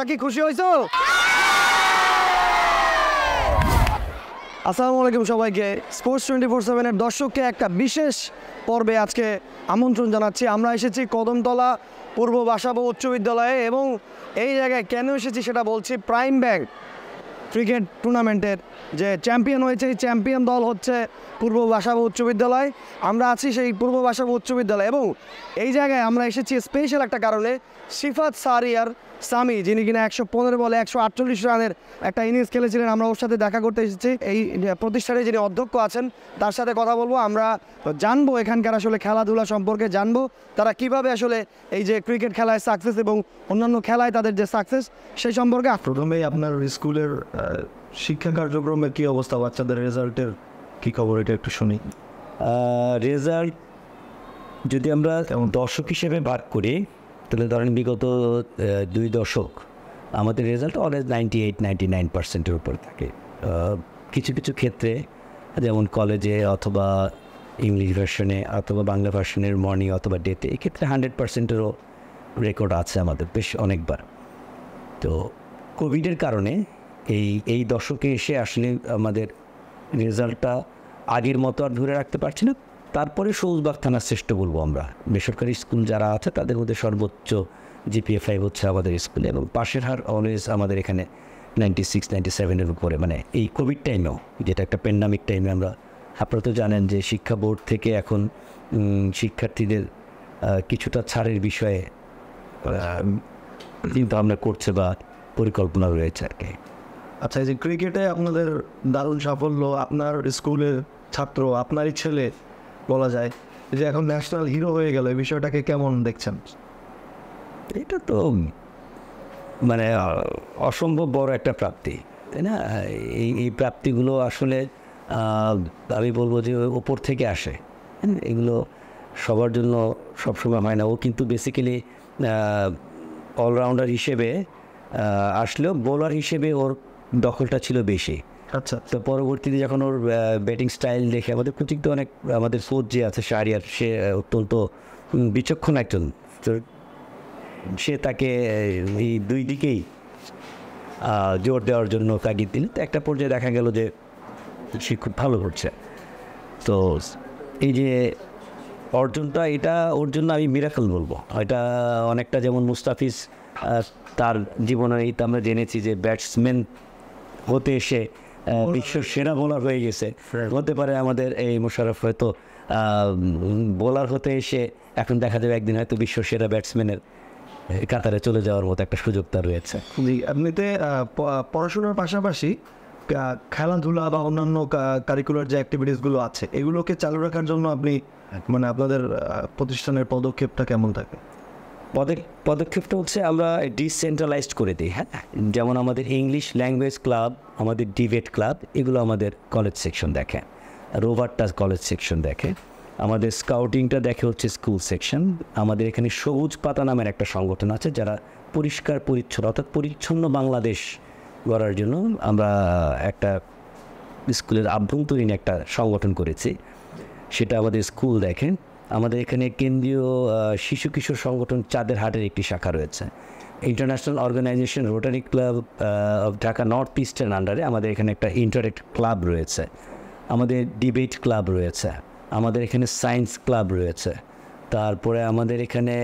কি খুশি হয়েছো? আসসালামু আলাইকুম সবাইকে। স্পোর্টস 24/7 দর্শককে একটা বিশেষ পর্বে আজকে আমন্ত্রণ জানাচ্ছি। আমরা এসেছি কদমতলা পূর্ব বাসাবো উচ্চ বিদ্যালয়ে এবং এই জায়গায় কেন এসেছি সেটা বলছি। প্রাইম ব্যাংক ক্রিকেট টুর্নামেন্টের যে চ্যাম্পিয়ন হয়েছে, এই চ্যাম্পিয়ন দল হচ্ছে পূর্ব বাসাবো উচ্চ বিদ্যালয়। আমরা আছি সেই পূর্ব বাসাবো উচ্চ বিদ্যালয় এবং এই জায়গায় আমরা এসেছি স্পেশাল একটা কারণে। সিফাত সারিয়ার সামি, যিনি কিনা 115 বলে 148 রানের একটা ইনিংস খেলেছিলেন, আমরা ওর সাথে দেখা করতে এসেছি। এই প্রতিষ্ঠানে যিনি অধ্যক্ষ আছেন তার সাথে কথা বলবো। আমরা জানবো এখানকার আসলে খেলাধুলা সম্পর্কে, জানবো তারা কিভাবে আসলে এই যে ক্রিকেট খেলায় সাকসেস এবং অন্যান্য খেলায় তাদের যে সাকসেস সেই সম্পর্কে। প্রথমেই আপনার স্কুলের শিক্ষা কার্যক্রমের কী অবস্থা, বাচ্চাদের রেজাল্টের কী খবর, এটা একটু শুনি। রেজাল্ট যদি আমরা দশক হিসেবে ভাগ করি তাহলে ধরেন বিগত 2 দশক আমাদের রেজাল্ট অলওয়েজ 98-99%-এর উপর থাকে। কিছু কিছু ক্ষেত্রে যেমন কলেজে অথবা ইংলিশ ভার্সনে অথবা বাংলা ভার্সনের মর্নিং অথবা ডেতে, এক্ষেত্রে 100%-এরও রেকর্ড আছে আমাদের বেশ অনেকবার। তো কোভিডের কারণে এই দশকে এসে আসলে আমাদের রেজাল্টটা আগের মতো আর ধরে রাখতে পারছি না। তারপরে সৌজবাগ থানার শ্রেষ্ঠ বলবো আমরা। বেসরকারি স্কুল যারা আছে তাদের মধ্যে সর্বোচ্চ GPA 5 হচ্ছে আমাদের স্কুলে এবং পাশের হার অলওয়েজ আমাদের এখানে 96-97-এর উপরে। মানে এই কোভিড টাইমেও, যেটা একটা প্যান্ডামিক টাইমে, আপনারা তো জানেন যে শিক্ষা বোর্ড থেকে এখন শিক্ষার্থীদের কিছুটা ছাড়ের বিষয়ে চিন্তা ভাবনা করছে বা পরিকল্পনা রয়েছে আর কি। আচ্ছা, এই যে ক্রিকেটে আপনাদের দারুণ সাফল্য, আপনার স্কুলের ছাত্র, আপনারই ছেলে বলা যায় যে এখন ন্যাশনাল হিরো হয়ে গেল, এই বিষয়টাকে কেমন দেখছেন? এটা তো মানে অসম্ভব বড় একটা প্রাপ্তি, তাই না? এই প্রাপ্তিগুলো আসলে আমি বলবো যে ওপর থেকে আসে। এগুলো সবার জন্য সবসময় হয় না। ও কিন্তু বেসিক্যালি অলরাউন্ডার হিসেবে আসলেও বোলার হিসেবে ওর দখলটা ছিল বেশি। আচ্ছা, তো পরবর্তীতে যখন ওর ব্যাটিং স্টাইল দেখে আমাদের কোচিং তো অনেক, আমাদের কোচ যে আছে শাহরিয়ার, সে অত্যন্ত বিচক্ষণ একজন। তো সে তাকে এই দুই দিকেই জোর দেওয়ার জন্য তাগিদ দিল। তো একটা পর্যায়ে দেখা গেল যে সে খুব ভালো করছে। তো এই যে অর্জনটা, এটা ওর জন্য আমি মিরাকল বলবো। এটা অনেকটা যেমন মুস্তাফিজ তার জীবনে এই তো আমরা জেনেছি যে ব্যাটসম্যান হতে এসে বিশ্ব সেরা বোলার হয়ে গেছে। হতে পারে আমাদের এই মোশাররফ হয়তো বোলার হতে এসে এখন দেখা যাবে একদিন হয়তো বিশ্ব সেরা ব্যাটসম্যানের কাতারে চলে যাওয়ার মতো একটা সুযোগ তার রয়েছে। জি, এমনিতে পড়াশোনার পাশাপাশি খেলাধুলা বা অন্যান্য কারিকুলার যে অ্যাক্টিভিটিসগুলো আছে এগুলোকে চালু রাখার জন্য আপনি মানে আপনাদের প্রতিষ্ঠানের পদক্ষেপটা কেমন থাকে? পদক্ষেপটা হচ্ছে আমরা ডিসেন্ট্রালাইজড করে দিই। হ্যাঁ, যেমন আমাদের ইংলিশ ল্যাঙ্গুয়েজ ক্লাব, আমাদের ডিবেট ক্লাব, এগুলো আমাদের কলেজ সেকশন দেখে। রোভারটা কলেজ সেকশন দেখে। আমাদের স্কাউটিংটা দেখে হচ্ছে স্কুল সেকশন। আমাদের এখানে সবুজ পাতা নামের একটা সংগঠন আছে যারা পরিষ্কার পরিচ্ছন্ন, অর্থাৎ পরিচ্ছন্ন বাংলাদেশ গড়ার জন্য আমরা একটা স্কুলের আভ্যন্তরীণ একটা সংগঠন করেছি, সেটা আমাদের স্কুল দেখেন। আমাদের এখানে কেন্দ্রীয় শিশু কিশোর সংগঠন চাঁদের হাটের একটি শাখা রয়েছে। International organisation Rotary club of Dhaka north ইস্টের আন্ডারে আমাদের এখানে একটা ইন্টারেক্ট ক্লাব রয়েছে। আমাদের ডিবেট ক্লাব রয়েছে। আমাদের এখানে সায়েন্স ক্লাব রয়েছে। তারপরে আমাদের এখানে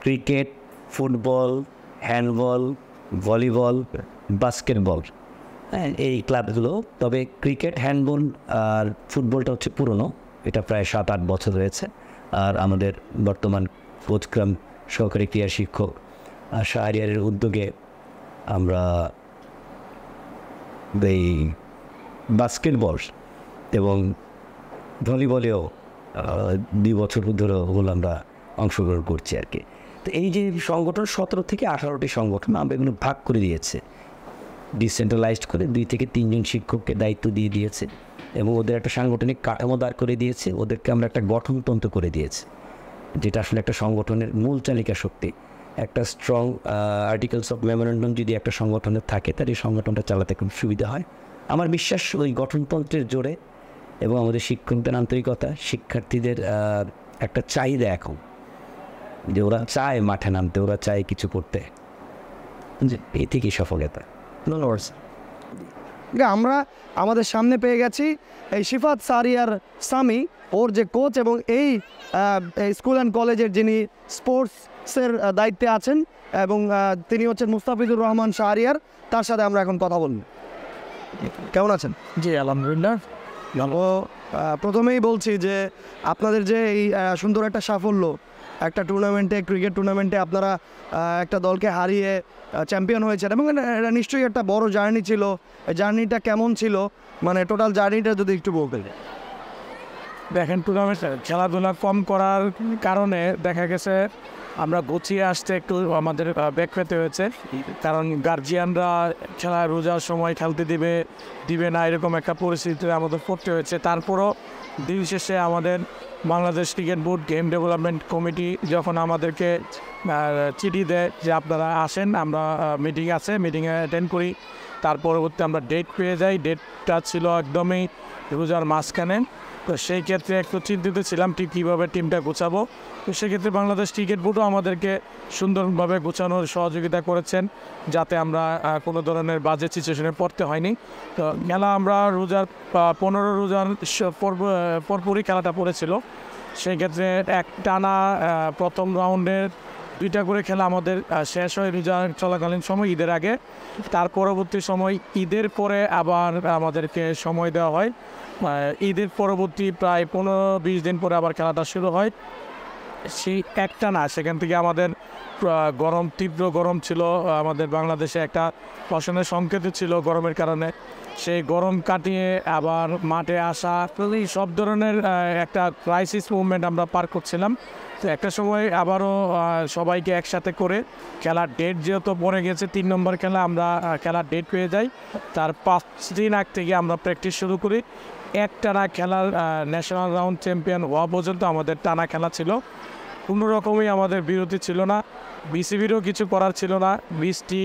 cricket, football, handball, volleyball, basketball, হ্যাঁ, এই ক্লাবগুলো। তবে ক্রিকেট, হ্যান্ডবল আর ফুটবলটা হচ্ছে পুরনো, এটা প্রায় 7-8 বছর হয়েছে। আর আমাদের বর্তমান কোচগ্রাম সহকারী ক্রীড়া শিক্ষক শাহরিয়ারের উদ্যোগে আমরা এই বাস্কেটবল এবং ভলিবলেও 2 বছর ধরে ওগুলো আমরা অংশগ্রহণ করছি আর কি। তো এই যে সংগঠন 17 থেকে 18টি সংগঠন আমরা এগুলো ভাগ করে দিয়েছে, ডিসেন্ট্রালাইজড করে 2 থেকে 3 জন শিক্ষককে দায়িত্ব দিয়ে দিয়েছে এবং ওদের একটা সাংগঠনিক কাঠামো দাঁড় করে দিয়েছে। ওদেরকে আমরা একটা গঠনতন্ত্র করে দিয়েছি, যেটা আসলে একটা সংগঠনের মূল চালিকা শক্তি। একটা স্ট্রং আর্টিকেলস অফ মেমোরেন্ডাম যদি একটা সংগঠনের থাকে, তার এই সংগঠনটা চালাতে খুব সুবিধা হয়। আমার বিশ্বাস ওই গঠনতন্ত্রের জোরে এবং আমাদের শিক্ষকদের আন্তরিকতা, শিক্ষার্থীদের একটা চাহিদা এখন যে ওরা চায় মাঠে নামতে, ওরা চায় কিছু করতে, এই থেকেই সফলতা। ধন্যবাদ স্যার। আমরা আমাদের সামনে পেয়ে গেছি এই শিফাত সারিয়ার সামি, ওর যে কোচ এবং এই স্কুল অ্যান্ড কলেজের যিনি স্পোর্টসের দায়িত্বে আছেন, এবং তিনি হচ্ছেন মুস্তাফিজুর রহমান শাহরিয়ার। তার সাথে আমরা এখন কথা বলব। কেমন আছেন? জি আলহামদুলিল্লাহ। ও প্রথমেই বলছি যে আপনাদের যে এই সুন্দর একটা সাফল্য, একটা টুর্নামেন্টে, ক্রিকেট টুর্নামেন্টে আপনারা একটা দলকে হারিয়ে চ্যাম্পিয়ন হয়েছেন, এবং এটা নিশ্চয়ই একটা বড় জার্নি ছিল। এই জার্নিটা কেমন ছিল, মানে টোটাল জার্নিটা যদি একটু বলতেন। দেখেন, টুর্নামেন্টে খেলাধুলা কম করার কারণে দেখা গেছে আমরা গুছিয়ে আসতে একটু আমাদের ব্যাক পেতে হয়েছে, কারণ গার্জিয়ানরা খেলা রোজার সময় খেলতে দিবে না, এরকম একটা পরিস্থিতিতে আমাদের পড়তে হয়েছে। তারপরও দিন শেষে আমাদের Bangladesh cricket board game development committee যখন আমাদেরকে চিঠি দেয় যে আপনারা আসেন, আমরা মিটিং আছে, মিটিংয়ে অ্যাটেন্ড করি, তার পরবর্তী আমরা ডেট পেয়ে যাই। ডেটটা ছিল একদমই রোজার মাঝখানে। তো সেই ক্ষেত্রে একটু চিন্তিত ছিলাম ঠিক কীভাবে টিমটা গোছাবো। তো সেক্ষেত্রে বাংলাদেশ ক্রিকেট বোর্ডও আমাদেরকে সুন্দরভাবে গোছানোর সহযোগিতা করেছেন, যাতে আমরা কোনো ধরনের বাজে সিচুয়েশনে পড়তে হয়নি। তো খেলা আমরা রোজার 15 রোজার পরপরই খেলাটা পড়েছিল। সেই ক্ষেত্রে এক টানা প্রথম রাউন্ডের 2টা করে খেলা আমাদের শেষ হয় রোজা চলাকালীন সময়, ঈদের আগে। তার পরবর্তী সময় ঈদের পরে আবার আমাদেরকে সময় দেওয়া হয়। ঈদের পরবর্তী প্রায় 15-20 দিন পরে আবার খেলাটা শুরু হয়। সেই একটা না, সেখান থেকে আমাদের গরম, তীব্র গরম ছিল। আমাদের বাংলাদেশে একটা ফসলের সংকেত ছিল গরমের কারণে। সেই গরম কাটিয়ে আবার মাঠে আসা, সব ধরনের একটা ক্রাইসিস মুভমেন্ট আমরা পার করছিলাম। তো একটা সময় আবারও সবাইকে একসাথে করে খেলার ডেট যেহেতু পড়ে গেছে, 3 নম্বর খেলা, আমরা খেলার ডেট পেয়ে যাই। তার 5 দিন আগ থেকে আমরা প্র্যাকটিস শুরু করি। একটানা খেলার ন্যাশনাল রাউন্ড চ্যাম্পিয়ন হওয়া পর্যন্ত আমাদের টানা খেলা ছিল। কোনো রকমই আমাদের বিরতি ছিল না, বিসিবিরও কিছু করার ছিল না। বৃষ্টি,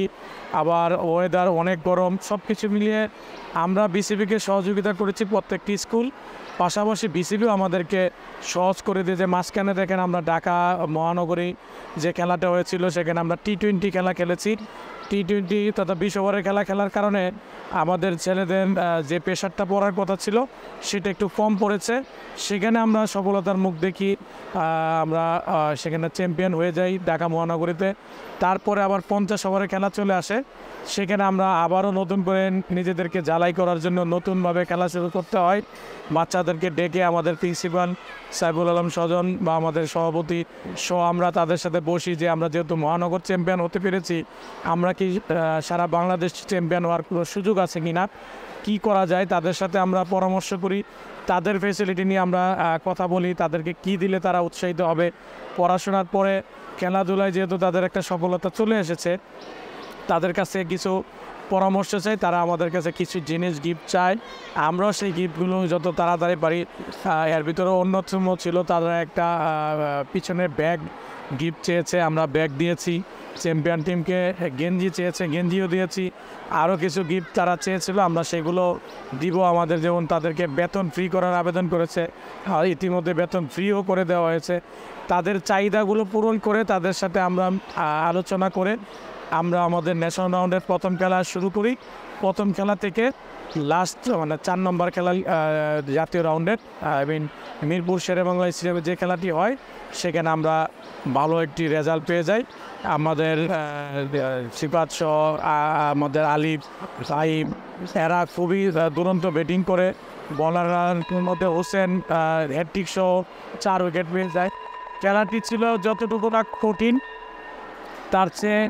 আবার ওয়েদার অনেক গরম, সব কিছু মিলিয়ে আমরা বিসিবিকে সহযোগিতা করেছি প্রত্যেকটি স্কুল। পাশাপাশি বিসিবিও আমাদেরকে সহজ করে দিয়ে, যে মাঝখানে দেখেন আমরা ঢাকা মহানগরী যে খেলাটা হয়েছিল, সেখানে আমরা T20 খেলা খেলেছি। T20 তথা 20 ওভারের খেলা খেলার কারণে আমাদের ছেলেদের যে প্রেশারটা পড়ার কথা ছিল সেটা একটু কম পড়েছে। সেখানে আমরা সফলতার মুখ দেখি, আমরা সেখানে চ্যাম্পিয়ন হয়ে যাই ঢাকা মহানগরীতে। তারপরে আবার 50 ওভারের খেলা চলে আসে, সেখানে আমরা আবারও নতুন করে নিজেদেরকে জ্বালাই করার জন্য নতুনভাবে খেলা শুরু করতে হয়। বাচ্চাদেরকে ডেকে আমাদের প্রিন্সিপাল সাইফুল আলম স্বজন বা আমাদের সভাপতি আমরা তাদের সাথে বসি, যে আমরা যেহেতু মহানগর চ্যাম্পিয়ন হতে পেরেছি, আমরা কি সারা বাংলাদেশ চ্যাম্পিয়ন হওয়ার কোনো সুযোগ আছে কি না, কী করা যায়। তাদের সাথে আমরা পরামর্শ করি, তাদের ফেসিলিটি নিয়ে আমরা কথা বলি, তাদেরকে কি দিলে তারা উৎসাহিত হবে। পড়াশোনার পরে খেলাধুলায় যেহেতু তাদের একটা সফলতা চলে এসেছে, তাদের কাছে কিছু পরামর্শ চাই, তারা আমাদের কাছে কিছু জিনিস গিফট চায়। আমরাও সেই গিফটগুলো যত তাড়াতাড়ি পারি, এর ভিতরে অন্যতম ছিল তারা একটা পিছনে ব্যাগ গিফট চেয়েছে, আমরা ব্যাগ দিয়েছি। চ্যাম্পিয়ন টিমকে গেঞ্জি চেয়েছে, গেঞ্জিও দিয়েছি। আরও কিছু গিফট তারা চেয়েছিল, আমরা সেগুলো দিব। আমাদের যেমন তাদেরকে বেতন ফ্রি করার আবেদন করেছে, আর ইতিমধ্যে বেতন ফ্রিও করে দেওয়া হয়েছে। তাদের চাহিদাগুলো পূরণ করে তাদের সাথে আমরা আলোচনা করে আমরা আমাদের ন্যাশনাল রাউন্ডের প্রথম খেলা শুরু করি। প্রথম খেলা থেকে লাস্ট মানে 4 নম্বর খেলা জাতীয় রাউন্ডের মিরপুর শেরেবাংলা স্টেডিয়ামে যে খেলাটি হয়, সেখানে আমরা ভালো একটি রেজাল্ট পেয়ে যাই। আমাদের সিফাত সহ আমাদের আলিফ, সাইম, এরা খুবই দুরন্ত ব্যাটিং করে। বলাররার মধ্যে হোসেন হ্যাট্রিক সহ 4 উইকেট পেয়ে যায়। খেলাটি ছিল যতটুকু না কঠিন, তার চেয়ে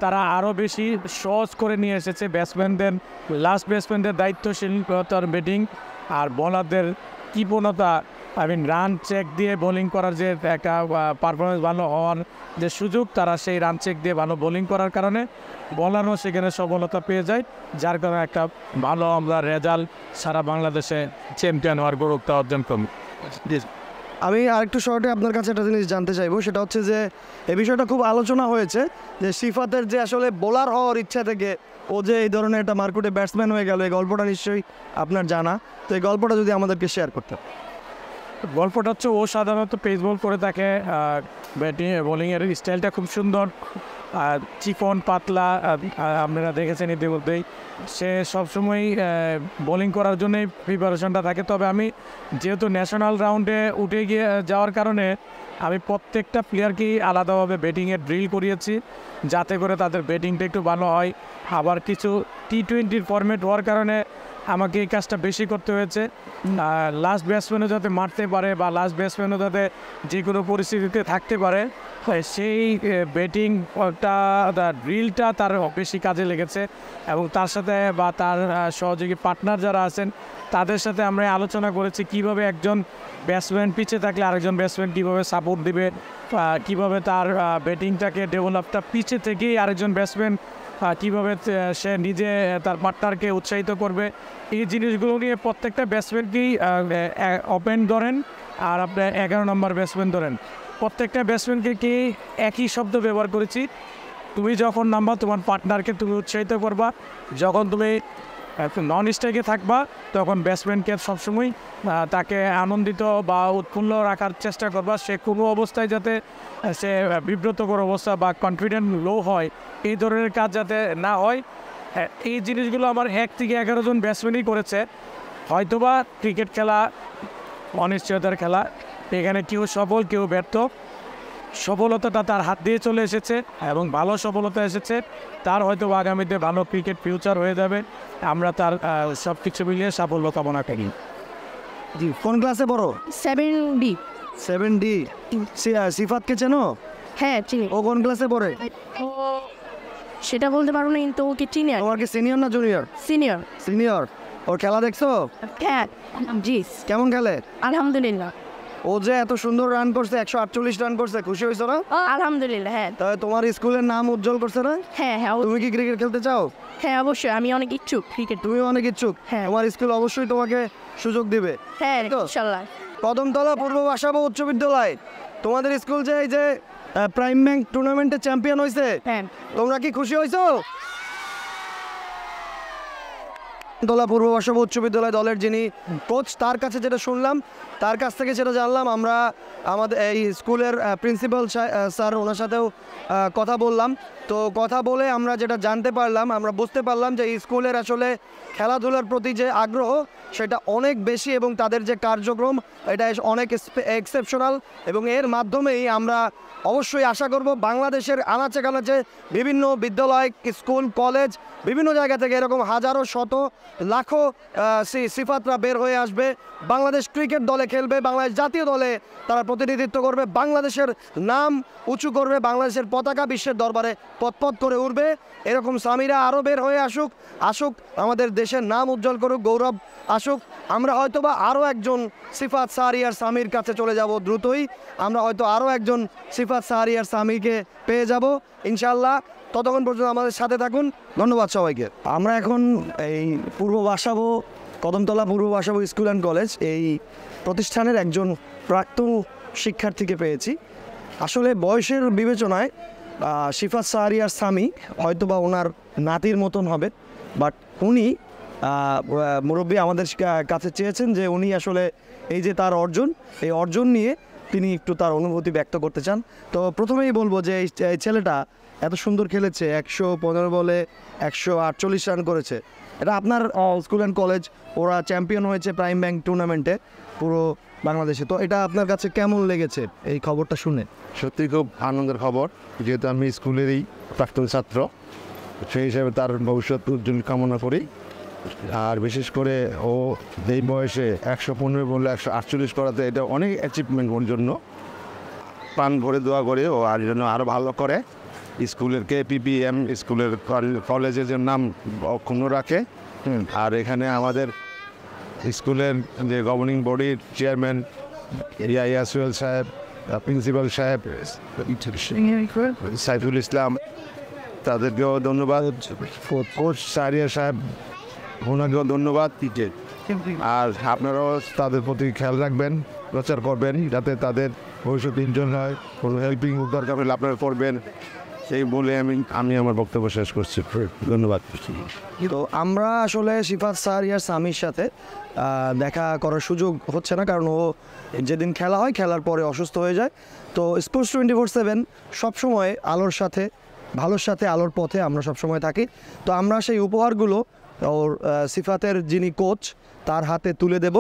তারা আরও বেশি সহজ করে নিয়ে এসেছে। ব্যাটসম্যানদের, লাস্ট ব্যাটসম্যানদের দায়িত্বশীলতার ব্যাটিং আর বলারদের কৃপণতা, রান চেক দিয়ে বোলিং করার যে একটা পারফরমেন্স ভালো হওয়ার যে সুযোগ, তারা সেই রান চেক দিয়ে ভালো বোলিং করার কারণে বলারও সেখানে সফলতা পেয়ে যায়, যার কারণে একটা ভালো আমরা রেজাল্ট সারা বাংলাদেশে চ্যাম্পিয়ন হওয়ার গৌরবটা অর্জন করি। আমি আরেকটু শর্টে আপনার কাছে একটা জিনিস জানতে চাইবো, সেটা হচ্ছে যে এই বিষয়টা খুব আলোচনা হয়েছে যে সিফাতের যে আসলে বোলার হওয়ার ইচ্ছা থেকে ও যে এই ধরনের একটা মার্কেটে ব্যাটসম্যান হয়ে গেল, এই গল্পটা নিশ্চয়ই আপনার জানা। তো এই গল্পটা যদি আমাদেরকে শেয়ার করতেন। গল্পটা হচ্ছে ও সাধারণত পেস বল করে থাকে, ব্যাটিং বোলিংয়ের স্টাইলটা খুব সুন্দর, চিকন পাতলা, আপনারা দেখেছেন ইতিমধ্যেই। সে সবসময় বোলিং করার জন্যই প্রিপারেশনটা থাকে। তবে আমি যেহেতু ন্যাশনাল রাউন্ডে উঠে গিয়ে যাওয়ার কারণে আমি প্রত্যেকটা প্লেয়ারকেই আলাদাভাবে ব্যাটিংয়ের ড্রিল করিয়েছি, যাতে করে তাদের ব্যাটিংটা একটু ভালো হয়। আবার কিছু T20 ফরম্যাট হওয়ার কারণে আমাকে এই কাজটা বেশি করতে হয়েছে। লাস্ট ব্যাটসম্যানও যাতে মারতে পারে বা লাস্ট ব্যাটসম্যানও যাতে যে কোনো পরিস্থিতিতে থাকতে পারে, সেই ব্যাটিংটা ড্রিলটা তার বেশি কাজে লেগেছে। এবং তার সাথে বা তার সহযোগী পার্টনার যারা আছেন তাদের সাথে আমরা আলোচনা করেছি কীভাবে একজন ব্যাটসম্যান পিছিয়ে থাকলে আরেকজন ব্যাটসম্যান কীভাবে সাপোর্ট দিবে, কীভাবে তার ব্যাটিংটাকে ডেভেলপটা পিছিয়ে থেকেই আরেকজন ব্যাটসম্যান কীভাবে সে নিজে তার পার্টনারকে উৎসাহিত করবে। এই জিনিসগুলো নিয়ে প্রত্যেকটা ব্যাটসম্যানকেই ওপেন ধরেন আর আপনার 11 নম্বর ব্যাটসম্যান ধরেন, প্রত্যেকটা ব্যাটসম্যানকে কি একই শব্দ ব্যবহার করেছি, তুমি যখন নামবা তোমার পার্টনারকে তুমি উৎসাহিত করবা, যখন তুমি নন স্ট্রাইকে থাকবা তখন ব্যাটসম্যানকে সবসময় তাকে আনন্দিত বা উৎফুল্ল রাখার চেষ্টা করবা। সে কোনো অবস্থায় যাতে সে বিব্রতকর অবস্থা বা কনফিডেন্ট লো হয়, এই ধরনের কাজ যাতে না হয়। এই জিনিসগুলো আমার 1 থেকে 11 জন ব্যাটসম্যানই করেছে। হয়তোবা ক্রিকেট খেলা অনিশ্চয়তার খেলা, এখানে কেউ সফল কেউ ব্যর্থ, সফলতাটা তার হাত দিয়ে চলে এসেছে এবং ভালো সফলতা এসেছে, তার হয়তো আগামীতে ভালো ক্রিকেট ফিউচার হয়ে যাবে। আমরা তার সব কিছু মিলিয়ে সাফল্য কামনা করি। জি, কোন ক্লাসে পড়ো? 7D। 7D। সিফাতকে চেনো? হ্যাঁ চিনি। ও কোন ক্লাসে পড়ে? ও সেটা বলতে পারবো না, কিন্তু ওকে চিনি। তোমার কি সিনিয়র না জুনিয়র? সিনিয়র। সিনিয়র। ওর খেলা দেখছো? হ্যাঁ জি। কেমন খেলে? আলহামদুলিল্লাহ। ও যে এত সুন্দর রান করছে, 148 রান করছে, খুশি হয়েছো না? আলহামদুলিল্লাহ। হ্যাঁ তাহলে তোমার স্কুলের নাম উজ্জ্বল করছে না? হ্যাঁ হ্যাঁ তুমি কি ক্রিকেট খেলতে চাও? হ্যাঁ অবশ্যই, আমি অনেক ইচ্ছুক ক্রিকেট। তুমি অনেক ইচ্ছুক? হ্যাঁ। তোমার স্কুল অবশ্যই তোমাকে সুযোগ দিবে। হ্যাঁ তো? ইনশাল্লাহ। কদমতলা পূর্ব বাসাবো উচ্চ বিদ্যালয়, তোমাদের স্কুল যে এই যে প্রাইম ব্যাংক টুর্নামেন্টে চ্যাম্পিয়ন হয়েছে, হ্যাঁ তোমরা কি খুশি হয়েছো? কদমতলা পূর্ব বাসাবো উচ্চ বিদ্যালয় দলের যিনি কোচ, তার কাছে যেটা শুনলাম, তার কাছ থেকে যেটা জানলাম, আমরা আমাদের এই স্কুলের প্রিন্সিপাল স্যার ওনার সাথেও কথা বললাম। তো কথা বলে আমরা যেটা জানতে পারলাম, আমরা বুঝতে পারলাম যে এই স্কুলের আসলে খেলাধুলার প্রতি যে আগ্রহ সেটা অনেক বেশি এবং তাদের যে কার্যক্রম এটা অনেক এক্সেপশনাল। এবং এর মাধ্যমেই আমরা অবশ্যই আশা করব বাংলাদেশের আনাচে কানাচে বিভিন্ন বিদ্যালয়, স্কুল, কলেজ, বিভিন্ন জায়গা থেকে এরকম হাজারো শত লাখো সিফাতরা বের হয়ে আসবে, বাংলাদেশ ক্রিকেট দলে খেলবে, বাংলাদেশ জাতীয় দলে তারা প্রতিনিধিত্ব করবে, বাংলাদেশের নাম উঁচু করবে, বাংলাদেশের পতাকা বিশ্বের দরবারে পথ করে উঠবে। এরকম সামিরা আরও বের হয়ে আসুক, আমাদের দেশের নাম উজ্জ্বল করুক, গৌরব আসুক। আমরা হয়তোবা আরও একজন সিফাত সাহারিয়ার সামির কাছে চলে যাব দ্রুতই, আমরা হয়তো আরও একজন সিফাত সাহারিয়ার সামিকে পেয়ে যাব ইনশাল্লাহ। ততক্ষণ পর্যন্ত আমাদের সাথে থাকুন, ধন্যবাদ সবাইকে। আমরা এখন এই কদমতলা পূর্ব বাসাবো স্কুল অ্যান্ড কলেজ এই প্রতিষ্ঠানের একজন প্রাক্তন শিক্ষার্থীকে পেয়েছি। আসলে বয়সের বিবেচনায় সিফাত সাহারিয়ার সামি হয়তোবা ওনার নাতির মতন হবে, বাট উনি মুরব্বী আমাদের কাছে চেয়েছেন যে উনি আসলে এই যে তার অর্জন, এই অর্জন নিয়ে তিনি একটু তার অনুভূতি ব্যক্ত করতে চান। তো প্রথমেই বলবো যে এই ছেলেটা এত সুন্দর খেলেছে, 115 বলে 148 রান করেছে। এটা আপনার স্কুল অ্যান্ড কলেজ, ওরা চ্যাম্পিয়ন হয়েছে প্রাইম ব্যাংক টুর্নামেন্টে পুরো বাংলাদেশে। তো এটা আপনার কাছে কেমন লেগেছে এই খবরটা শুনে? সত্যি খুব আনন্দের খবর, যেহেতু আমি স্কুলেরই প্রাক্তন ছাত্র, সেই হিসাবে তার ভবিষ্যৎ উজ্জ্বল কামনা করি। আর বিশেষ করে ও এই বয়সে 115 বলে 148 করাতে এটা অনেক অ্যাচিভমেন্ট ওর জন্য। প্রাণ ভরে দোয়া করে ও আর জন্য আরও ভালো করে, স্কুলের KPPM স্কুলের কলেজের যে নাম অক্ষুণ্ণ রাখে। আর এখানে আমাদের স্কুলের যে গভর্নিং বডির চেয়ারম্যান ইয়াসুয়েল সাহেব, প্রিন্সিপাল সাহেব সাইফুল ইসলাম, তাদেরকেও ধন্যবাদ। কোচ সারিয়া সাহেব, ওনাকেও ধন্যবাদ। আর আপনারাও তাদের প্রতি খেয়াল রাখবেন, প্রচার করবেন যাতে তাদের ভবিষ্যৎ উজ্জ্বল হয়। কোনো হেল্পিং দরকার হলে আপনারা করবেন। এই বলে আমি আমার বক্তব্য শেষ করছি। ধন্যবাদ। তো আমরা আসলে সিফাত স্যার ইয়ার সামির সাথে দেখা করার সুযোগ হচ্ছে না, কারণ ও যেদিন খেলা হয় খেলার পরে অসুস্থ হয়ে যায়। তো স্পোর্টস 24/7 সবসময় আলোর সাথে, ভালোর সাথে আলোর পথে আমরা সবসময় থাকি। তো আমরা সেই উপহারগুলো ওর সিফাতের যিনি কোচ তার হাতে তুলে দেব।